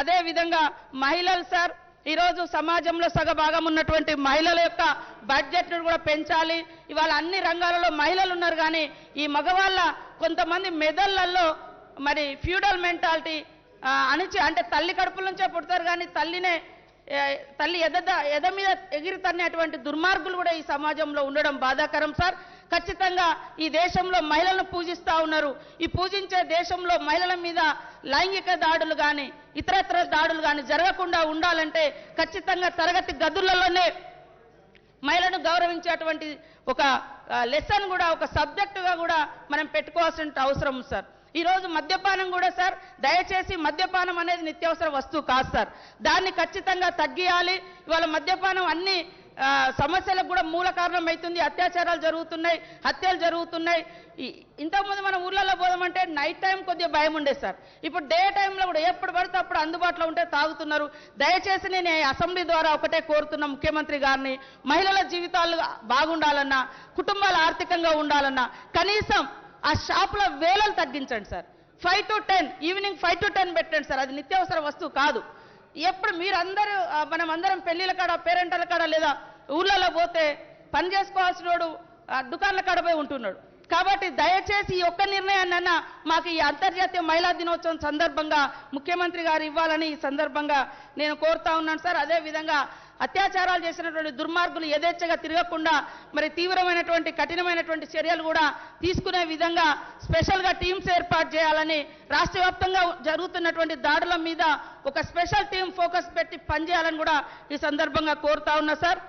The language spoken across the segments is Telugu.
అదే విధంగా మహిళలు సార్ ఈరోజు సమాజంలో సగభాగం ఉన్నటువంటి మహిళల యొక్క బడ్జెట్ను కూడా పెంచాలి. ఇవాళ అన్ని రంగాలలో మహిళలు ఉన్నారు, కానీ ఈ మగవాళ్ళ కొంతమంది మెదళ్లలో మరి ఫ్యూడల్ మెంటాలిటీ అణిచి, అంటే తల్లి కడుపుల నుంచే పుడతారు కానీ తల్లి ఎద మీద ఎగిరి తన్నేటువంటి దుర్మార్గులు కూడా ఈ సమాజంలో ఉండడం బాధాకరం సార్. ఖచ్చితంగా ఈ దేశంలో మహిళలను పూజిస్తూ ఉన్నారు. ఈ పూజించే దేశంలో మహిళల మీద లైంగిక దాడులు కానీ ఇతరత్ర దాడులు కానీ జరగకుండా ఉండాలంటే ఖచ్చితంగా తరగతి గదులలోనే మహిళను గౌరవించేటువంటి ఒక లెసన్ కూడా, ఒక సబ్జెక్టుగా కూడా మనం పెట్టుకోవాల్సిన అవసరం సార్. ఈరోజు మద్యపానం కూడా సార్, దయచేసి మద్యపానం అనేది నిత్యావసర వస్తువు కాదు సార్. దాన్ని ఖచ్చితంగా తగ్గియాలి. ఇవాళ మద్యపానం అన్ని సమస్యలకు కూడా మూల కారణం అవుతుంది. అత్యాచారాలు జరుగుతున్నాయి, హత్యలు జరుగుతున్నాయి. ఇంతకుముందు మన ఊర్లలో పోదామంటే నైట్ టైం కొద్దిగా భయం ఉండేది సార్. ఇప్పుడు డే టైంలో కూడా ఎప్పుడు పడితే అప్పుడు అందుబాటులో ఉంటే తాగుతున్నారు. దయచేసి నేను అసెంబ్లీ ద్వారా ఒకటే కోరుతున్న ముఖ్యమంత్రి గారిని, మహిళల జీవితాలు బాగుండాలన్నా, కుటుంబాలు ఆర్థికంగా ఉండాలన్నా కనీసం ఆ షాపుల వేళలు తగ్గించండి సార్. 5 to 10 ఈవినింగ్ 5 to 10 పెట్టండి సార్. అది నిత్యావసర వస్తువు కాదు. ఎప్పుడు మీరందరూ మనం అందరం పెళ్లిళ్ళ కాడ, పేరెంటల కాడ లేదా ఊళ్ళలో పోతే పని చేసుకోవాల్సిన వాడు దుకాణాల కాడ పోయి ఉంటున్నాడు. కాబట్టి దయచేసి ఈ ఒక్క నిర్ణయాన్నైనా మాకు ఈ అంతర్జాతీయ మహిళా దినోత్సవం సందర్భంగా ముఖ్యమంత్రి గారు ఇవ్వాలని ఈ సందర్భంగా నేను కోరుతా ఉన్నాను సార్. అదేవిధంగా అత్యాచారాలు చేసినటువంటి దుర్మార్గులు యథేచ్ఛగా తిరగకుండా మరి తీవ్రమైనటువంటి కఠినమైనటువంటి చర్యలు కూడా తీసుకునే విధంగా స్పెషల్గా టీమ్స్ ఏర్పాటు చేయాలని, రాష్ట్ర వ్యాప్తంగా జరుగుతున్నటువంటి దాడుల మీద ఒక స్పెషల్ టీం ఫోకస్ పెట్టి పనిచేయాలని కూడా ఈ సందర్భంగా కోరుతా ఉన్నా సార్.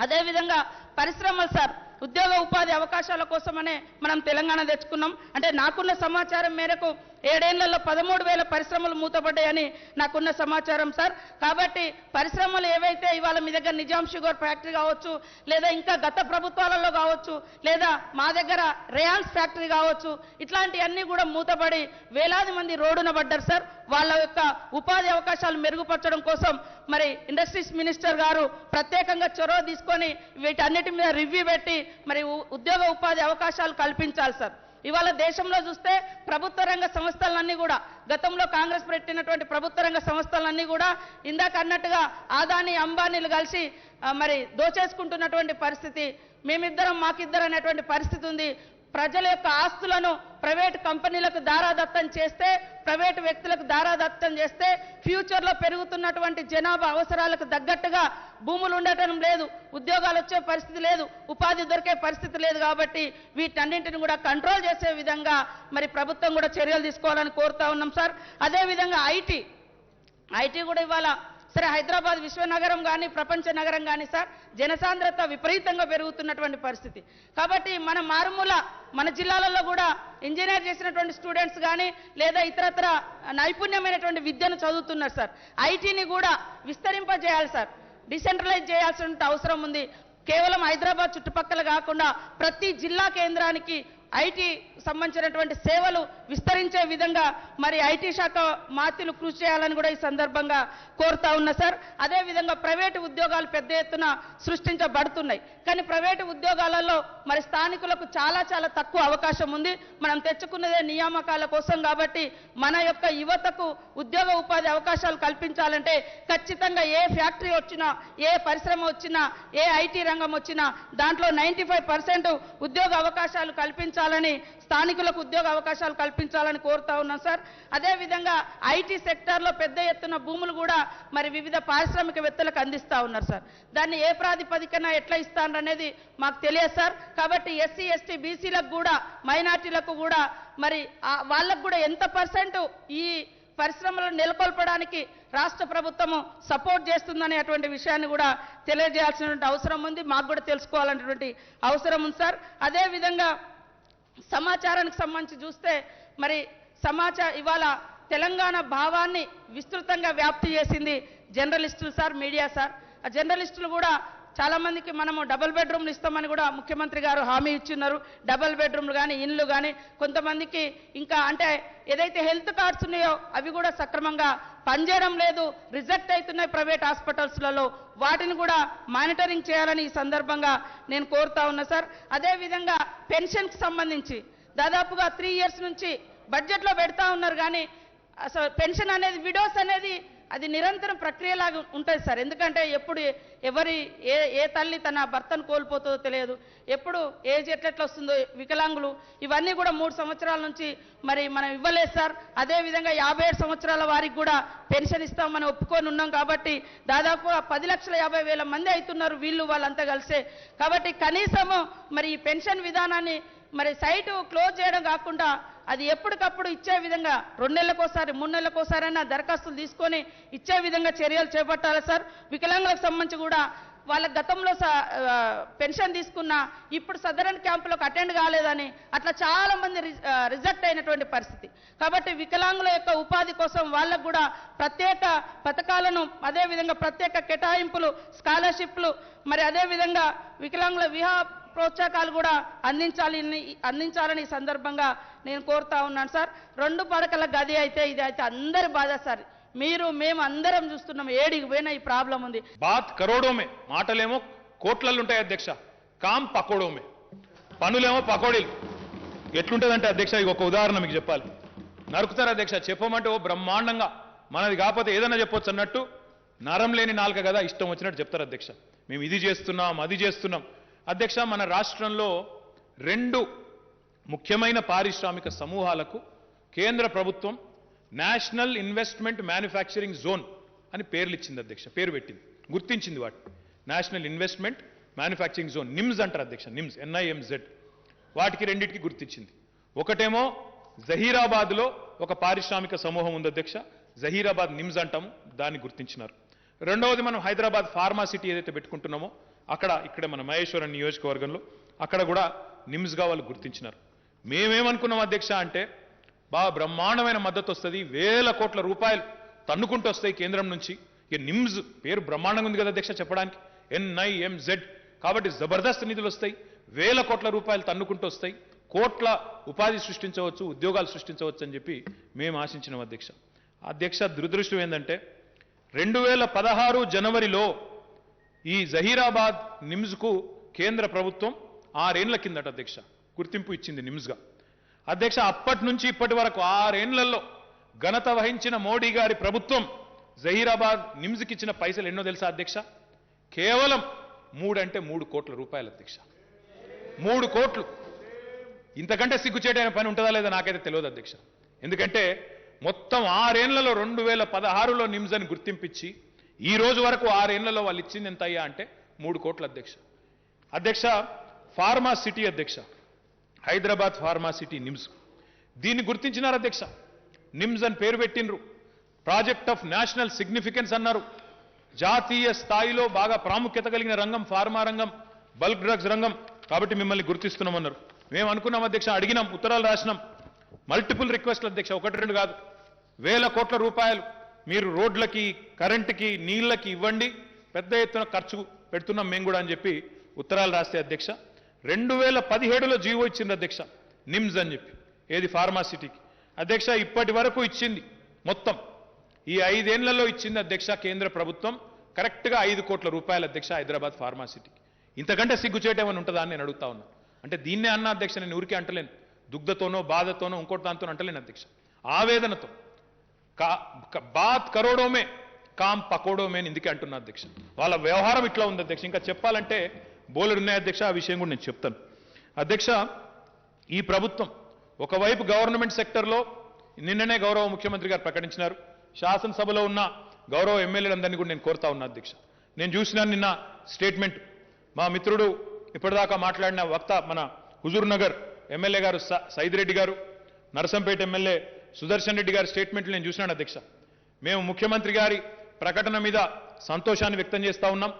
అదేవిధంగా పరిశ్రమలు సార్, ఉద్యోగ ఉపాధి అవకాశాల కోసమనే మనం తెలంగాణ తెచ్చుకున్నాం. అంటే నాకున్న సమాచారం మేరకు 7 ఏళ్లలో 13,000 పరిశ్రమలు మూతపడ్డాయని నాకున్న సమాచారం సార్. కాబట్టి పరిశ్రమలు ఏవైతే ఇవాళ మీ దగ్గర నిజాం షుగర్ ఫ్యాక్టరీ కావచ్చు, లేదా ఇంకా గత ప్రభుత్వాలలో కావచ్చు, లేదా మా దగ్గర రేయాన్స్ ఫ్యాక్టరీ కావచ్చు, ఇట్లాంటివన్నీ కూడా మూతపడి వేలాది మంది రోడ్డున పడ్డారు సార్. వాళ్ళ యొక్క ఉపాధి అవకాశాలు మెరుగుపరచడం కోసం మరి ఇండస్ట్రీస్ మినిస్టర్ గారు ప్రత్యేకంగా చొరవ తీసుకొని వీటన్నిటి మీద రివ్యూ పెట్టి మరి ఉద్యోగ ఉపాధి అవకాశాలు కల్పించాలి సార్. ఇవాళ దేశంలో చూస్తే ప్రభుత్వ రంగ సంస్థలన్నీ కూడా, గతంలో కాంగ్రెస్ పెట్టినటువంటి ప్రభుత్వ రంగ సంస్థలన్నీ కూడా ఇందాక అన్నట్టుగా ఆదాని అంబానీలు కలిసి మరి దోచేసుకుంటున్నటువంటి పరిస్థితి, మేమిద్దరం మాకిద్దరు అనేటువంటి పరిస్థితి ఉంది. ప్రజల యొక్క ఆస్తులను ప్రైవేట్ కంపెనీలకు దారాదత్తం చేస్తే, ప్రైవేటు వ్యక్తులకు దారాదత్తం చేస్తే ఫ్యూచర్లో పెరుగుతున్నటువంటి జనాభా అవసరాలకు తగ్గట్టుగా భూములు ఉండటం లేదు, ఉద్యోగాలు వచ్చే పరిస్థితి లేదు, ఉపాధి దొరికే పరిస్థితి లేదు. కాబట్టి వీటన్నింటిని కూడా కంట్రోల్ చేసే విధంగా మరి ప్రభుత్వం కూడా చర్యలు తీసుకోవాలని కోరుతా ఉన్నాం సార్. అదేవిధంగా ఐటీ కూడా ఇవాళ సరే హైదరాబాద్ విశ్వనగరం కానీ ప్రపంచ నగరం కానీ సార్, జనసాంద్రత విపరీతంగా పెరుగుతున్నటువంటి పరిస్థితి. కాబట్టి మన మారుమూల మన జిల్లాలలో కూడా ఇంజనీర్ చేసినటువంటి స్టూడెంట్స్ కానీ లేదా ఇతరత్ర నైపుణ్యమైనటువంటి విద్యను చదువుతున్నారు సార్. ఐటీని కూడా విస్తరింపజేయాలి సార్, డిసెంట్రలైజ్ చేయాల్సిన అవసరం ఉంది. కేవలం హైదరాబాద్ చుట్టుపక్కల కాకుండా ప్రతి జిల్లా కేంద్రానికి ఐటీ సంబంధించినటువంటి సేవలు విస్తరించే విధంగా మరి ఐటీ శాఖ మాత్యులు కృషి చేయాలని కూడా ఈ సందర్భంగా కోరుతా ఉన్నా సార్. అదేవిధంగా ప్రైవేటు ఉద్యోగాలు పెద్ద ఎత్తున సృష్టించబడుతున్నాయి, కానీ ప్రైవేటు ఉద్యోగాలలో మరి స్థానికులకు చాలా తక్కువ అవకాశం ఉంది. మనం తెచ్చుకున్నదే నియామకాల కోసం. కాబట్టి మన యొక్క యువతకు ఉద్యోగ ఉపాధి అవకాశాలు కల్పించాలంటే ఖచ్చితంగా ఏ ఫ్యాక్టరీ వచ్చినా, ఏ పరిశ్రమ వచ్చినా, ఏ ఐటీ రంగం వచ్చినా దాంట్లో 95% ఉద్యోగ అవకాశాలు కల్పించాలని, స్థానికులకు ఉద్యోగ అవకాశాలు కల్పించాలని కోరుతా ఉన్నాం సార్. అదేవిధంగా ఐటీ సెక్టార్లో పెద్ద ఎత్తున భూములు కూడా మరి వివిధ పారిశ్రామికవేత్తలకు అందిస్తూ ఉన్నారు సార్. దాన్ని ఏ ప్రాతిపదికన ఎట్లా ఇస్తారనేది మాకు తెలియదు సార్. కాబట్టి ఎస్సీ ఎస్టీ బీసీలకు కూడా, మైనార్టీలకు కూడా మరి వాళ్ళకు కూడా ఎంత % ఈ పరిశ్రమలను నెలకొల్పడానికి రాష్ట్ర ప్రభుత్వము సపోర్ట్ చేస్తుందనేటువంటి విషయాన్ని కూడా తెలియజేయాల్సినటువంటి అవసరం ఉంది. మాకు కూడా తెలుసుకోవాలనేటువంటి అవసరం ఉంది సార్. అదేవిధంగా సమాచారానికి సంబంధించి చూస్తే మరి ఇవాళ తెలంగాణ భావాన్ని విస్తృతంగా వ్యాప్తి చేసింది జర్నలిస్టులు సార్, మీడియా సార్. ఆ జర్నలిస్టులు కూడా చాలా మందికి మనము డబుల్ బెడ్రూమ్లు ఇస్తామని కూడా ముఖ్యమంత్రి గారు హామీ ఇచ్చిన్నారు. డబుల్ బెడ్రూమ్లు కానీ, ఇండ్లు కానీ, కొంతమందికి ఇంకా అంటే ఏదైతే హెల్త్ కార్డ్స్ ఉన్నాయో అవి కూడా సక్రమంగా పనిచేయడం లేదు, రిజెక్ట్ అవుతున్నాయి ప్రైవేట్ హాస్పిటల్స్లలో. వాటిని కూడా మానిటరింగ్ చేయాలని ఈ సందర్భంగా నేను కోరుతా ఉన్నా సార్. అదేవిధంగా పెన్షన్కి సంబంధించి దాదాపుగా 3 years నుంచి బడ్జెట్లో పెడతా ఉన్నారు, కానీ అసలు పెన్షన్ అనేది విడోస్ అనేది అది నిరంతరం ప్రక్రియలాగా ఉంటుంది సార్. ఎందుకంటే ఎప్పుడు ఏ తల్లి తన భర్తను కోల్పోతుందో తెలియదు, ఎప్పుడు ఏజ్ ఎట్లెట్లా వస్తుందో, వికలాంగులు ఇవన్నీ కూడా 3 సంవత్సరాల నుంచి మరి మనం ఇవ్వలేదు సార్. అదేవిధంగా 57 సంవత్సరాల వారికి కూడా పెన్షన్ ఇస్తామని ఒప్పుకొని ఉన్నాం. కాబట్టి దాదాపు 10,50,000 మంది అవుతున్నారు వీళ్ళు వాళ్ళంతా కలిసే. కాబట్టి కనీసము మరి ఈ పెన్షన్ విధానాన్ని మరి సైటు క్లోజ్ చేయడం కాకుండా అది ఎప్పటికప్పుడు ఇచ్చే విధంగా 2 నెలలకోసారి 3 నెలలకోసారైనా దరఖాస్తులు తీసుకొని ఇచ్చే విధంగా చర్యలు చేపట్టాలి సార్. వికలాంగులకు సంబంధించి కూడా వాళ్ళ గతంలో పెన్షన్ తీసుకున్నా ఇప్పుడు సదరన్ క్యాంపులకు అటెండ్ కాలేదని అట్లా చాలా మంది రిజెక్ట్ అయినటువంటి పరిస్థితి. కాబట్టి వికలాంగుల యొక్క ఉపాధి కోసం వాళ్ళకు కూడా ప్రత్యేక పథకాలను, అదేవిధంగా ప్రత్యేక కేటాయింపులు, స్కాలర్షిప్లు, మరి అదేవిధంగా వికలాంగుల వివాహ ప్రోత్సాహకాలు కూడా అందించాలని ఈ సందర్భంగా నేను కోరుతా ఉన్నాను సార్. 2 పడకల గది అయితే ఇది అయితే అందరి బాధ సార్. మేము అందరం చూస్తున్నాం, ఏడికి పోయినా ఈ ప్రాబ్లం ఉంది. బాత్ కరోడోమే, మాటలేమో కోట్లల్లో ఉంటాయి అధ్యక్ష, కామ్ పకోడోమే, పనులేమో పకోడీలు. ఎట్లుంటుందంటే అధ్యక్ష, ఇది ఒక ఉదాహరణ మీకు చెప్పాలి. నరుకుతారు అధ్యక్ష, చెప్పమంటే ఓ బ్రహ్మాండంగా మనది కాకపోతే ఏదైనా చెప్పొచ్చు అన్నట్టు నరం లేని నాలుక కదా ఇష్టం వచ్చినట్టు చెప్తారు అధ్యక్ష. మేము ఇది చేస్తున్నాం అది చేస్తున్నాం. అధ్యక్ష, మన రాష్ట్రంలో 2 ముఖ్యమైన పారిశ్రామిక సమూహాలకు కేంద్ర ప్రభుత్వం నేషనల్ ఇన్వెస్ట్మెంట్ మ్యానుఫ్యాక్చరింగ్ జోన్ అని పేర్లు ఇచ్చింది అధ్యక్ష, పేరు పెట్టింది, గుర్తించింది వాటి. National investment manufacturing zone, NIMS అంటారు అధ్యక్ష, నిమ్స్ NIMZ. వాటికి 2టికి గుర్తించింది. ఒకటేమో జహీరాబాద్లో ఒక పారిశ్రామిక సమూహం ఉంది అధ్యక్ష, జహీరాబాద్ నిమ్స్ అంటాము, దాన్ని గుర్తించినారు. రెండవది మనం హైదరాబాద్ ఫార్మా సిటీ ఏదైతే పెట్టుకుంటున్నామో ఇక్కడ మన మహేశ్వరం నియోజకవర్గంలో అక్కడ కూడా నిమ్స్గా వాళ్ళు గుర్తించినారు. మేమేమనుకున్నాం అధ్యక్ష అంటే బాగా బ్రహ్మాండమైన మద్దతు వస్తుంది, 1000 కోట్ల రూపాయలు తన్నుకుంటూ వస్తాయి కేంద్రం నుంచి. ఇక నిమ్స్ పేరు బ్రహ్మాండంగా ఉంది కదా అధ్యక్ష చెప్పడానికి, NIMZ. కాబట్టి జబర్దస్త్ నిధులు వస్తాయి, 1000 కోట్ల రూపాయలు తన్నుకుంటూ వస్తాయి, కోట్ల ఉపాధి సృష్టించవచ్చు, ఉద్యోగాలు సృష్టించవచ్చు అని చెప్పి మేము ఆశించినాం అధ్యక్ష. అధ్యక్ష, దురదృష్టం ఏంటంటే 2016 జనవరిలో ఈ జహీరాబాద్ నిమ్స్కు కేంద్ర ప్రభుత్వం 6 ఏళ్ల కిందట అధ్యక్ష గుర్తింపు ఇచ్చింది నిమ్స్గా. అధ్యక్ష, అప్పటి నుంచి ఇప్పటి వరకు 6 ఏళ్లలో ఘనత వహించిన మోడీ గారి ప్రభుత్వం జహీరాబాద్ నిమ్స్కి ఇచ్చిన పైసలు ఎన్నో తెలుసా అధ్యక్ష? కేవలం 3 కోట్ల రూపాయలు అధ్యక్ష, 3 కోట్లు. ఇంతకంటే సిగ్గుచేటైన పని ఉంటుందా లేదా నాకైతే తెలియదు అధ్యక్ష. ఎందుకంటే మొత్తం 6 ఏళ్లలో 2016లో నిమ్స్ అని గుర్తింపించి ఈ రోజు వరకు 6 ఏళ్లలో వాళ్ళు ఇచ్చింది ఎంత అయ్యా అంటే 3 కోట్ల అధ్యక్ష. అధ్యక్ష, ఫార్మా సిటీ అధ్యక్ష, హైదరాబాద్ ఫార్మా సిటీ నిమ్స్, దీన్ని గుర్తించినారు అధ్యక్ష. నిమ్స్ అని పేరు పెట్టినరు, ప్రాజెక్ట్ ఆఫ్ నేషనల్ సిగ్నిఫికెన్స్ అన్నారు. జాతీయ స్థాయిలో బాగా ప్రాముఖ్యత కలిగిన రంగం ఫార్మా రంగం, బల్క్ డ్రగ్స్ రంగం, కాబట్టి మిమ్మల్ని గుర్తిస్తున్నామన్నారు. మేము అనుకున్నాం అధ్యక్ష, అడిగినాం, ఉత్తరాలు రాసినాం, మల్టిపుల్ రిక్వెస్ట్లు అధ్యక్ష, 1-2 కాదు, 1000 కోట్ల రూపాయలు మీరు రోడ్లకి, కరెంటుకి, నీళ్లకి ఇవ్వండి, పెద్ద ఎత్తున ఖర్చు పెడుతున్నాం మేము కూడా అని చెప్పి ఉత్తరాలు రాస్తే అధ్యక్ష 2017లో జీవో ఇచ్చింది అధ్యక్ష నిమ్స్ అని చెప్పి, ఏది ఫార్మా సిటీకి. అధ్యక్ష, ఇప్పటి వరకు ఇచ్చింది మొత్తం ఈ 5 ఏళ్లలో ఇచ్చింది అధ్యక్ష కేంద్ర ప్రభుత్వం కరెక్ట్గా 5 కోట్ల రూపాయలు అధ్యక్ష హైదరాబాద్ ఫార్మా సిటీకి. ఇంతకంటే సిగ్గుచేయటమని ఉంటుందా అని నేను అడుగుతా ఉన్నా. అంటే దీన్నే అన్న అధ్యక్ష, నేను ఊరికే అంటలేను, దుగ్ధతోనో బాధతోనో ఇంకోటి దాంతో అంటలేను అధ్యక్ష, ఆవేదనతో. బాత్ కరోడోమే కామ్ పకోడోమే అని ఇందుకే అంటున్నా అధ్యక్ష. వాళ్ళ వ్యవహారం ఇట్లా ఉంది అధ్యక్ష. ఇంకా చెప్పాలంటే బోలెడు ఉన్నాయి అధ్యక్ష, ఆ విషయం కూడా నేను చెప్తాను అధ్యక్ష. ఈ ప్రభుత్వం ఒకవైపు గవర్నమెంట్ సెక్టర్లో నిన్ననే గౌరవ ముఖ్యమంత్రి గారు ప్రకటించినారు, శాసనసభలో ఉన్న గౌరవ ఎమ్మెల్యేలందరినీ కూడా నేను కోరుతా ఉన్నా అధ్యక్ష. నేను చూసినాను నిన్న స్టేట్మెంట్, మా మిత్రుడు ఇప్పటిదాకా మాట్లాడిన వక్త మన హుజూర్ నగర్ ఎమ్మెల్యే గారు సైదిరెడ్డి గారు, నరసంపేట ఎమ్మెల్యే సుదర్శన్ రెడ్డి గారి స్టేట్మెంట్లు నేను చూసినాను అధ్యక్ష. మేము ముఖ్యమంత్రి గారి ప్రకటన మీద సంతోషాన్ని వ్యక్తం చేస్తా ఉన్నాం.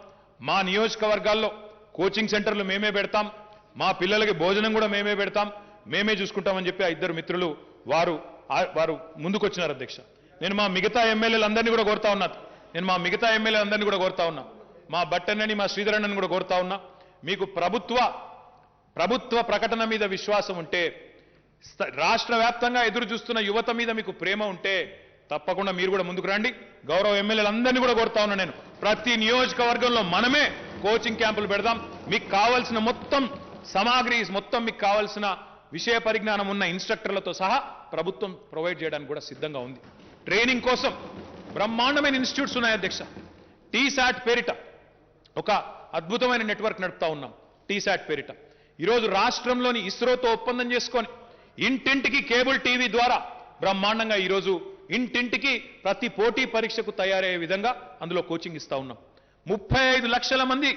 మా నియోజకవర్గాల్లో కోచింగ్ సెంటర్లు మేమే పెడతాం, మా పిల్లలకి భోజనం కూడా మేమే పెడతాం, మేమే చూసుకుంటామని చెప్పి ఆ ఇద్దరు మిత్రులు వారు ముందుకొచ్చినారు అధ్యక్ష. నేను మా మిగతా ఎమ్మెల్యేలందరినీ కూడా కోరుతా ఉన్నా, మా బట్టన్నని, మా శ్రీధరన్నని కూడా కోరుతా ఉన్నా, మీకు ప్రభుత్వ ప్రకటన మీద విశ్వాసం ఉంటే, రాష్ట్ర వ్యాప్తంగా ఎదురు చూస్తున్న యువత మీద మీకు ప్రేమ ఉంటే తప్పకుండా మీరు కూడా ముందుకు రండి. గౌరవ ఎమ్మెల్యేలందరినీ కూడా కోరుతా ఉన్నా నేను, ప్రతి నియోజకవర్గంలో మనమే కోచింగ్ క్యాంపులు పెడదాం. మీకు కావాల్సిన మొత్తం సామాగ్రి, మొత్తం మీకు కావాల్సిన విషయ పరిజ్ఞానం ఉన్న ఇన్స్ట్రక్టర్లతో సహా ప్రభుత్వం ప్రొవైడ్ చేయడానికి కూడా సిద్ధంగా ఉంది. ట్రైనింగ్ కోసం బ్రహ్మాండమైన ఇన్స్టిట్యూట్స్ ఉన్నాయి అధ్యక్ష. టీశాట్ పేరిట ఒక అద్భుతమైన నెట్వర్క్ నడుపుతా ఉన్నాం. టీశాట్ పేరిట ఈరోజు రాష్ట్రంలోని ఇస్రోతో ఒప్పందం చేసుకొని ఇంటింటికి కేబుల్ టీవీ ద్వారా బ్రహ్మాండంగా ఈరోజు ఇంటింటికి ప్రతి పోటీ పరీక్షకు తయారయ్యే విధంగా అందులో కోచింగ్ ఇస్తా ఉన్నాం. 35 లక్షల మంది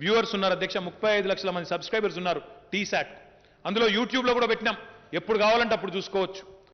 వ్యూవర్స్ ఉన్నారు అధ్యక్ష. 35 లక్షల మంది సబ్స్క్రైబర్స్ ఉన్నారు టీశాట్. అందులో యూట్యూబ్లో కూడా పెట్టినాం. ఎప్పుడు కావాలంటే అప్పుడు చూసుకోవచ్చు.